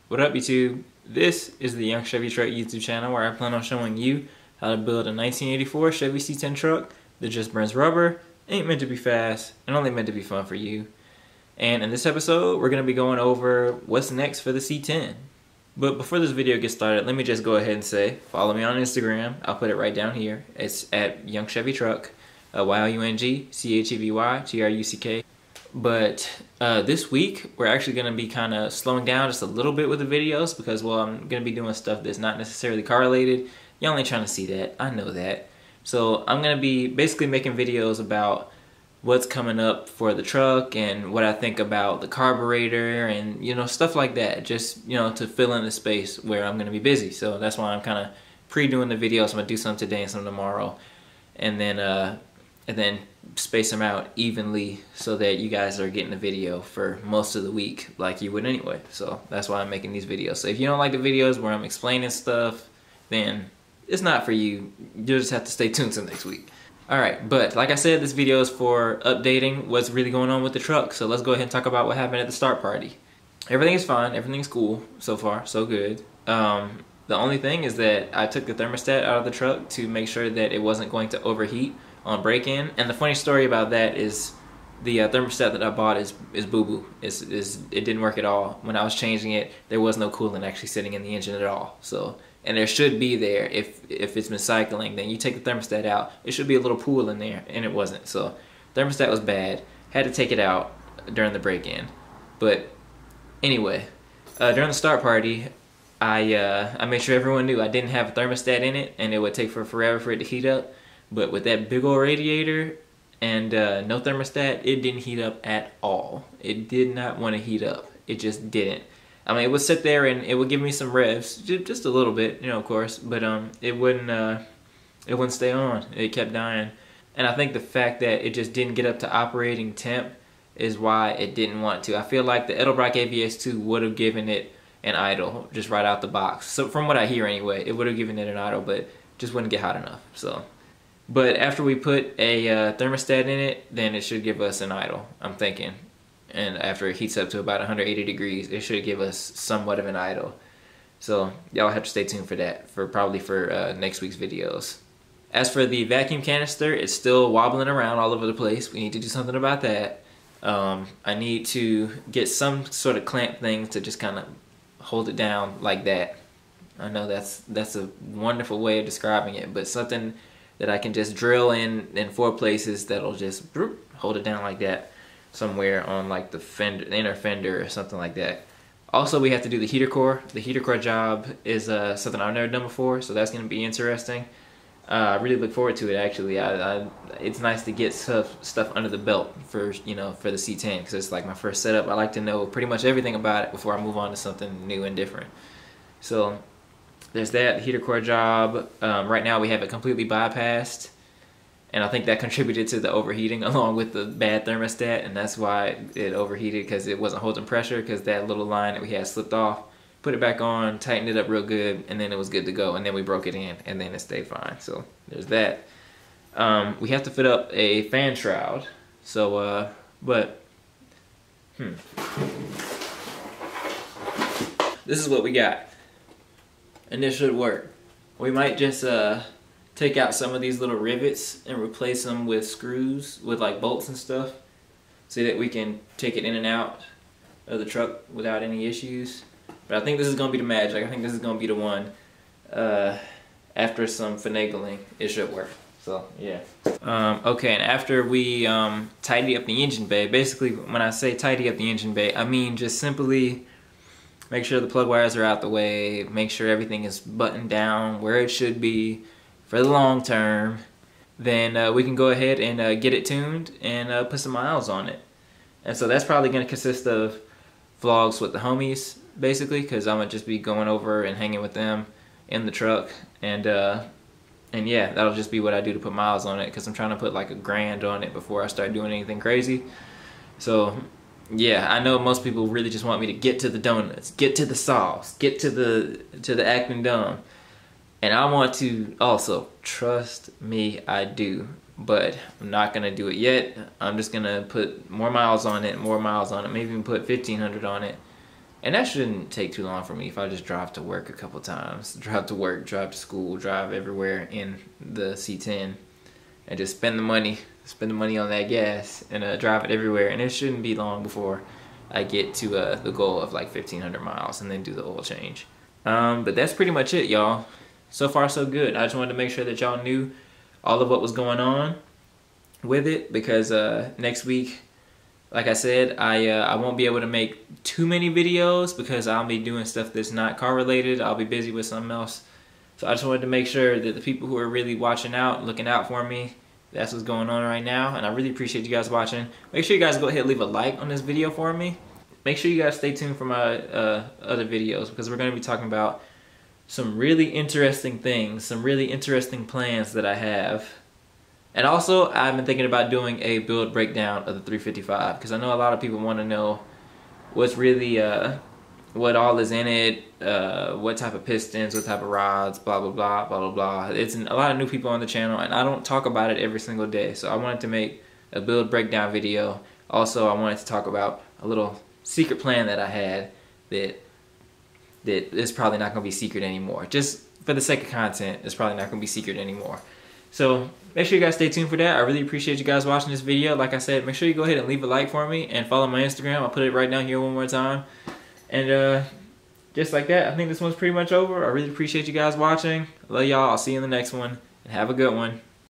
What up, YouTube? This is the Young Chevy Truck YouTube channel where I plan on showing you how to build a 1984 Chevy C10 truck that just burns rubber, ain't meant to be fast, and only meant to be fun for you. And in this episode, we're going to be going over what's next for the C10. But before this video gets started, let me just go ahead and say, follow me on Instagram. I'll put it right down here. It's at Young Chevy Truck, YOUNGCHEVYTRUCK. But this week, we're actually going to be kind of slowing down just a little bit with the videos because, well, I'm going to be doing stuff that's not necessarily car-related. Y'all ain't trying to see that. I know that. So I'm going to be basically making videos about what's coming up for the truck and what I think about the carburetor and, you know, stuff like that. Just, you know, to fill in the space where I'm going to be busy. So that's why I'm kind of pre-doing the videos. I'm going to do some today and some tomorrow. And then space them out evenly so that you guys are getting the video for most of the week like you would anyway. So that's why I'm making these videos. So if you don't like the videos where I'm explaining stuff, then it's not for you. You'll just have to stay tuned till next week. Alright, but like I said, this video is for updating what's really going on with the truck. So let's go ahead and talk about what happened at the start party. Everything is fine. Everything's cool so far. So good. The only thing is that I took the thermostat out of the truck to make sure that it wasn't going to overheat on break-in. And the funny story about that is the thermostat that I bought is boo-boo. It didn't work at all. When I was changing it, there was no coolant actually sitting in the engine at all. So, and there should be there if it's been cycling. Then you take the thermostat out, it should be a little pool in there, and it wasn't. So thermostat was bad. Had to take it out during the break-in. But anyway, during the start party, I made sure everyone knew I didn't have a thermostat in it, and it would take forever for it to heat up. But with that big old radiator and no thermostat, it didn't heat up at all. It did not want to heat up. It just didn't. I mean, it would sit there and it would give me some revs, just a little bit, you know, of course. But it wouldn't stay on. It kept dying. And I think the fact that it just didn't get up to operating temp is why it didn't want to. I feel like the Edelbrock AVS2 would have given it an idle just right out the box. So from what I hear anyway, it would have given it an idle, but just wouldn't get hot enough. So. But after we put a thermostat in it, then it should give us an idle, I'm thinking. And after it heats up to about 180 degrees, it should give us somewhat of an idle. So y'all have to stay tuned for that, probably for next week's videos. As for the vacuum canister, it's still wobbling around all over the place. We need to do something about that. I need to get some sort of clamp thing to just kind of hold it down like that. I know that's a wonderful way of describing it, but something that I can just drill in 4 places that'll just hold it down like that somewhere on like the inner fender or something like that. Also, we have to do the heater core. The heater core job is something I've never done before, so that's going to be interesting. I really look forward to it actually. It's nice to get stuff under the belt for the C10 because it's like my first setup. I like to know pretty much everything about it before I move on to something new and different. So there's that heater core job. Right now we have it completely bypassed, and I think that contributed to the overheating along with the bad thermostat, and that's why it overheated because it wasn't holding pressure because that little line that we had slipped off. Put it back on, tightened it up real good, and then it was good to go, and then we broke it in, and then it stayed fine. So there's that. We have to fit up a fan shroud. So, this is what we got. And this should work. We might just take out some of these little rivets and replace them with screws with like bolts and stuff so that we can take it in and out of the truck without any issues. But I think this is going to be the magic. I think this is going to be the one. After some finagling, it should work. So, yeah. Okay, and after we tidy up the engine bay, basically when I say tidy up the engine bay, I mean just simply make sure the plug wires are out the way, make sure everything is buttoned down where it should be for the long term. Then we can go ahead and get it tuned and put some miles on it. And so that's probably going to consist of vlogs with the homies, basically, because I'm going to just be going over and hanging with them in the truck. And yeah, that'll just be what I do to put miles on it, because I'm trying to put like $1,000 on it before I start doing anything crazy. So yeah, I know most people really just want me to get to the donuts, get to the sauce, get to the acting dumb. And I want to also, trust me, I do. But I'm not going to do it yet. I'm just going to put more miles on it, maybe even put 1,500 on it. And that shouldn't take too long for me if I just drive to work a couple times. Drive to work, drive to school, drive everywhere in the C10 and just spend the money on that gas and drive it everywhere. And it shouldn't be long before I get to the goal of like 1,500 miles and then do the oil change. But that's pretty much it, y'all. So far, so good. I just wanted to make sure that y'all knew all of what was going on with it, because next week, like I said, I won't be able to make too many videos because I'll be doing stuff that's not car related. I'll be busy with something else. So I just wanted to make sure that the people who are really watching out, looking out for me, that's what's going on right now. And I really appreciate you guys watching. Make sure you guys go ahead and leave a like on this video for me. Make sure you guys stay tuned for my other videos, because we're going to be talking about some really interesting things, some really interesting plans that I have. And also, I've been thinking about doing a build breakdown of the 355, because I know a lot of people want to know what's really, what all is in it, what type of pistons, what type of rods, blah, blah, blah, blah, blah, blah. It's a lot of new people on the channel, and I don't talk about it every single day. So I wanted to make a build breakdown video. Also, I wanted to talk about a little secret plan that I had that is probably not going to be secret anymore. Just for the sake of content, it's probably not going to be secret anymore. So make sure you guys stay tuned for that. I really appreciate you guys watching this video. Like I said, make sure you go ahead and leave a like for me and follow my Instagram. I'll put it right down here one more time. And just like that, I think this one's pretty much over. I really appreciate you guys watching. I love y'all. I'll see you in the next one. And have a good one.